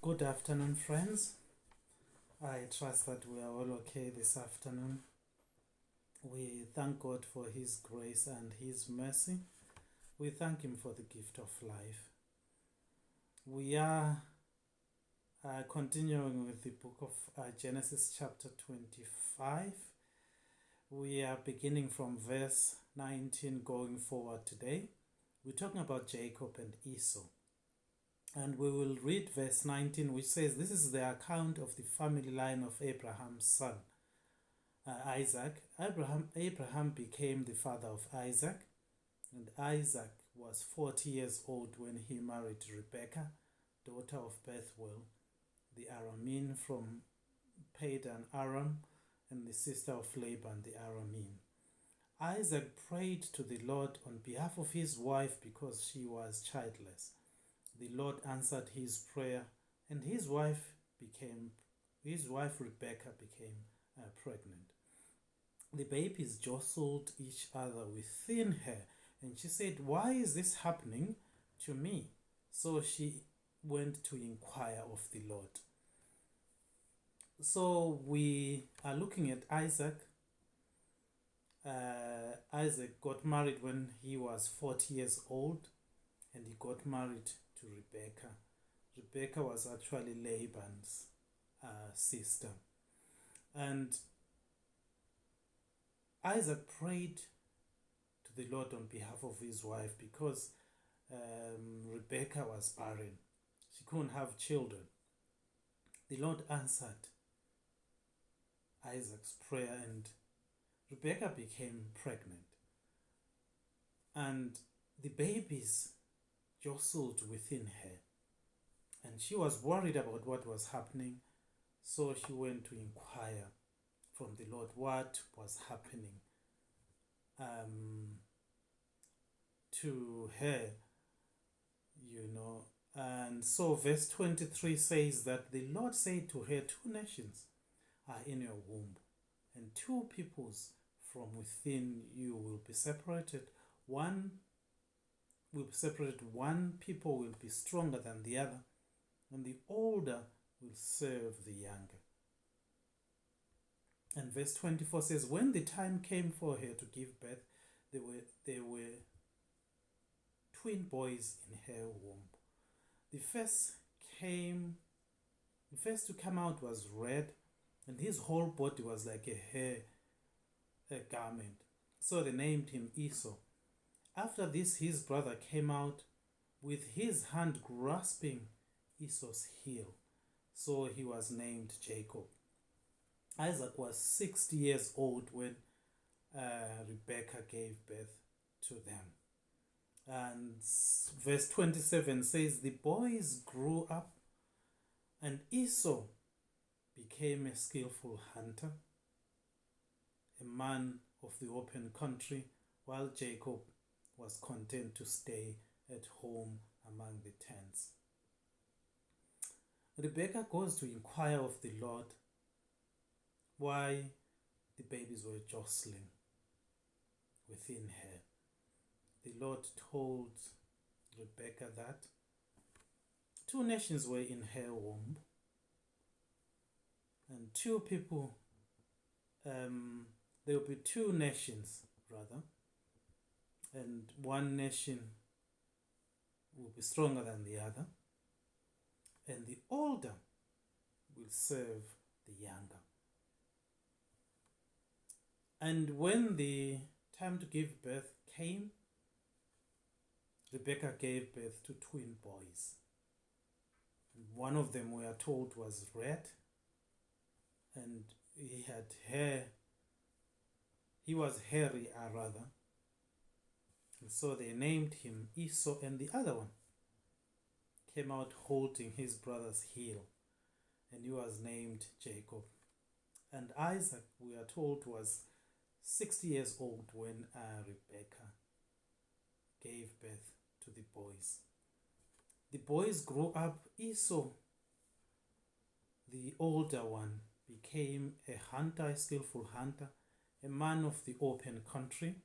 Good afternoon, friends. I trust that we are all okay this afternoon. We thank God for His grace and His mercy. We thank Him for the gift of life. We are continuing with the book of Genesis chapter 25. We are beginning from verse 19 going forward today. We're talking about Jacob and Esau. And we will read verse 19, which says, "This is the account of the family line of Abraham's son, Isaac. Abraham became the father of Isaac, and Isaac was 40 years old when he married Rebekah, daughter of Bethuel, the Aramean from Padan Aram, and the sister of Laban the Aramean. Isaac prayed to the Lord on behalf of his wife because she was childless. The Lord answered his prayer, and his wife Rebekah became pregnant. The babies jostled each other within her, and she said, 'Why is this happening to me?' So she went to inquire of the Lord." So we are looking at Isaac. Isaac got married when he was 40 years old, and he got married to Rebekah. Rebekah was actually Laban's sister. And Isaac prayed to the Lord on behalf of his wife because Rebekah was barren. She couldn't have children. The Lord answered Isaac's prayer, and Rebekah became pregnant. And the babies jostled within her, and she was worried about what was happening, so she went to inquire from the Lord what was happening to her, And so verse 23 says that the Lord said to her, 2 nations are in your womb, and 2 peoples from within you will be separated. One people will be stronger than the other, and the older will serve the younger. And verse 24 says, "When the time came for her to give birth, there were twin boys in her womb. The first to come out was red, and his whole body was like a garment. So they named him Esau. After this, his brother came out with his hand grasping Esau's heel. So he was named Jacob. Isaac was 60 years old when Rebekah gave birth to them." And verse 27 says, "The boys grew up, and Esau became a skillful hunter, a man of the open country, while Jacob was content to stay at home among the tents." Rebekah goes to inquire of the Lord why the babies were jostling within her. The Lord told Rebekah that 2 nations were in her womb, and 2 people, there will be 2 nations rather, and one nation will be stronger than the other, and the older will serve the younger. And when the time to give birth came, Rebekah gave birth to twin boys. One of them, we are told, was red, and he had hair. He was hairy, rather. And so they named him Esau, and the other one came out holding his brother's heel, and he was named Jacob. And Isaac, we are told, was 60 years old when Rebekah gave birth to the boys. The boys grew up. Esau, the older one, became a skillful hunter, a man of the open country,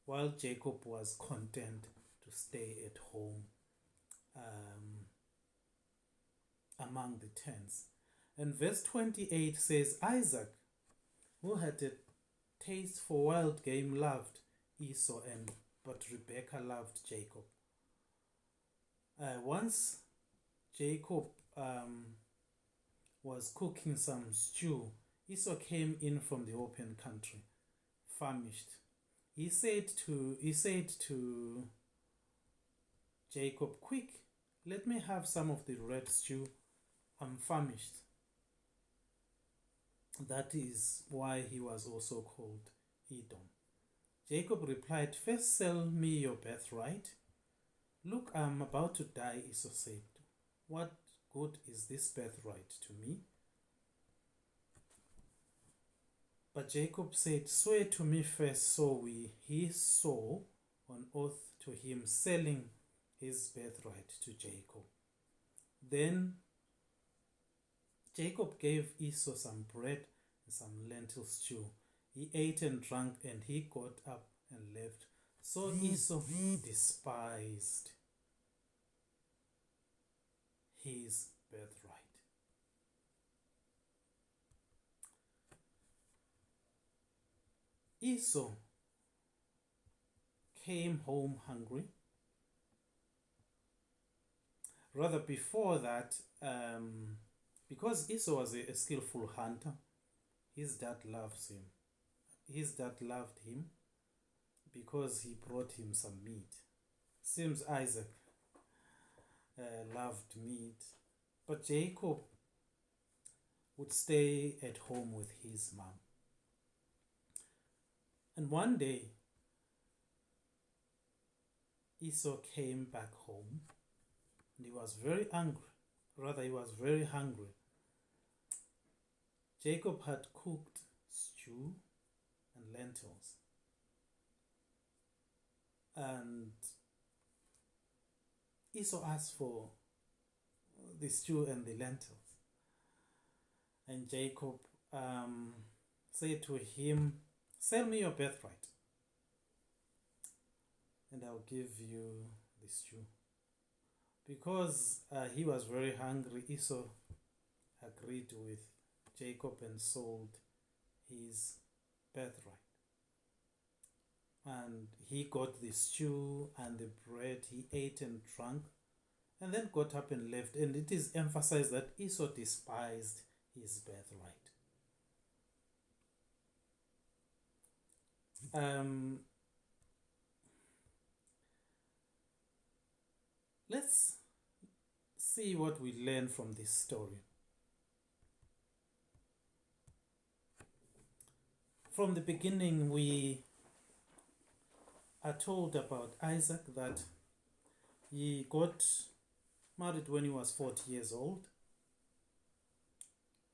while Jacob was content to stay at home among the tents. And verse 28 says, Isaac, who had a taste for wild game, loved Esau, but Rebekah loved Jacob. Once Jacob was cooking some stew, Esau came in from the open country, famished. He said to Jacob, quick, let me have some of the red stew. I'm famished. That is why he was also called Edom. Jacob replied, first sell me your birthright. Look, I'm about to die, Esau said. What good is this birthright to me? But Jacob said, swear to me first. So he swore on oath to him, selling his birthright to Jacob. Then Jacob gave Esau some bread and some lentil stew. He ate and drank, and he got up and left. So Esau despised his birthright. Esau came home hungry. Rather, before that, because Esau was a skillful hunter, his dad loves him. His dad loved him because he brought him some meat. Seems Isaac loved meat, but Jacob would stay at home with his mom. And one day, Esau came back home and he was very angry. Rather, he was very hungry. Jacob had cooked stew and lentils. And Esau asked for the stew and the lentils. And Jacob said to him, sell me your birthright, and I'll give you the stew. Because he was very hungry, Esau agreed with Jacob and sold his birthright. And he got the stew and the bread. He ate and drank, and then got up and left. And it is emphasized that Esau despised his birthright. Let's see what we learn from this story. From the beginning, we are told about Isaac that he got married when he was 40 years old,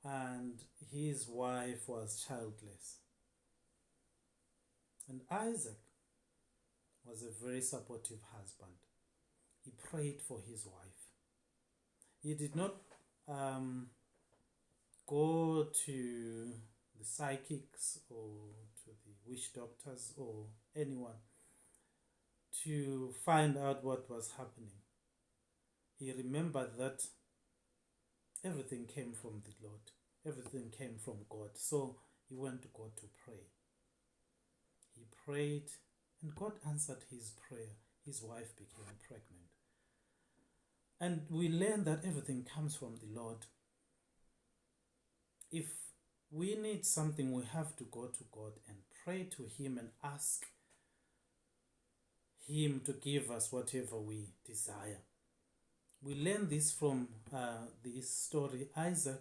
and his wife was childless. And Isaac was a very supportive husband. He prayed for his wife. He did not go to the psychics or to the witch doctors or anyone to find out what was happening. He remembered that everything came from the Lord. Everything came from God. So he went to God to pray. He prayed and God answered his prayer. His wife became pregnant. And we learn that everything comes from the Lord. If we need something, we have to go to God and pray to Him and ask Him to give us whatever we desire. We learn this from this story. Isaac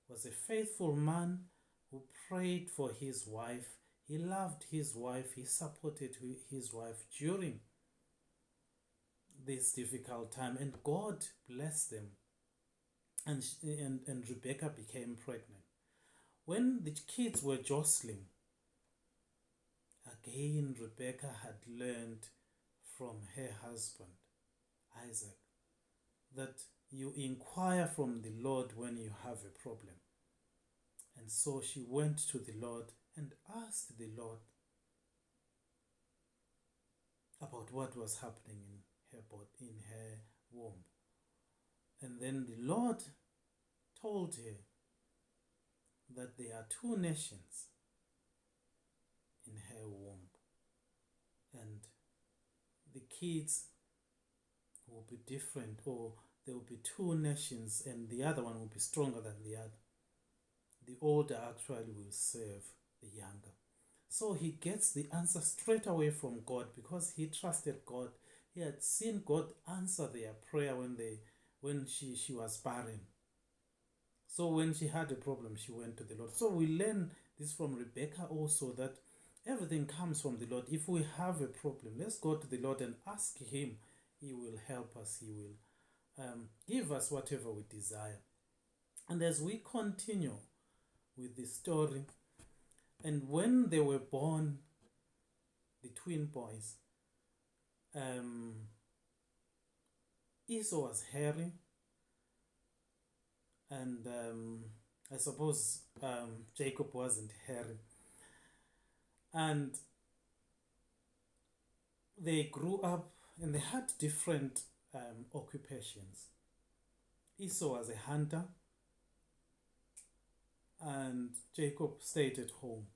was a faithful man who prayed for his wife. He loved his wife. He supported his wife during this difficult time, and God blessed them, and Rebekah became pregnant. When the kids were jostling, again Rebekah had learned from her husband Isaac that you inquire from the Lord when you have a problem. And so she went to the Lord and asked the Lord about what was happening in her womb. And then the Lord told her that there are two nations in her womb, and the kids will be different, or there will be two nations and the other one will be stronger than the other. The older actually will serve the younger. So he gets the answer straight away from God because he trusted God. He had seen God answer their prayer when she was barren. So when she had a problem, she went to the Lord. So we learn this from Rebecca also, that everything comes from the Lord. If we have a problem, let's go to the Lord and ask him. He will help us. He will give us whatever we desire. And as we continue with the story, and when they were born, the twin boys, Esau was hairy, and I suppose Jacob wasn't hairy. And they grew up and they had different occupations. Esau was a hunter, and Jacob stayed at home.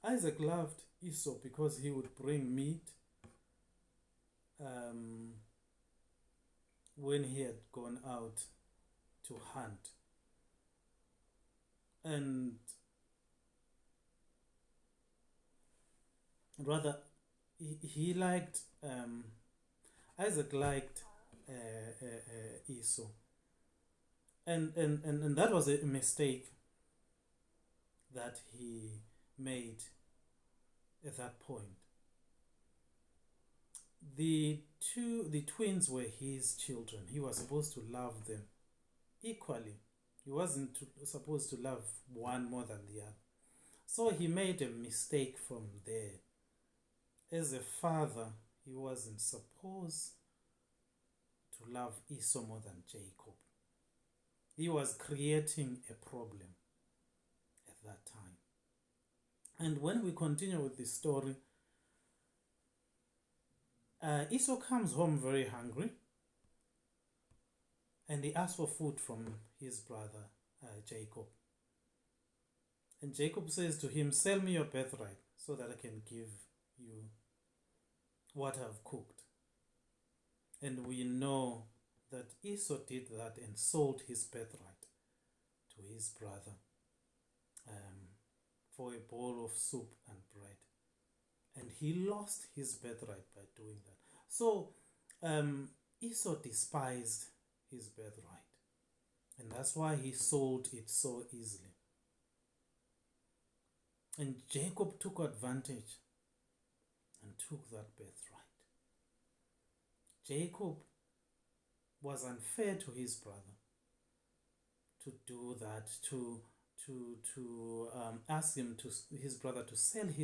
Isaac loved Esau because he would bring meat when he had gone out to hunt. And rather, he liked, Isaac liked Esau. And that was a mistake that he made at that point. The twins were his children. He was supposed to love them equally. He wasn't supposed to love one more than the other. So he made a mistake from there. As a father, he wasn't supposed to love Esau more than Jacob. He was creating a problem at that time. And when we continue with the story, Esau comes home very hungry, and he asks for food from his brother Jacob. And Jacob says to him, "Sell me your birthright so that I can give you what I've cooked." And we know that Esau did that and sold his birthright to his brother for a bowl of soup and bread. And he lost his birthright by doing that. So Esau despised his birthright. And that's why he sold it so easily. And Jacob took advantage and took that birthright. Jacob was unfair to his brother to do that, to ask his brother to sell his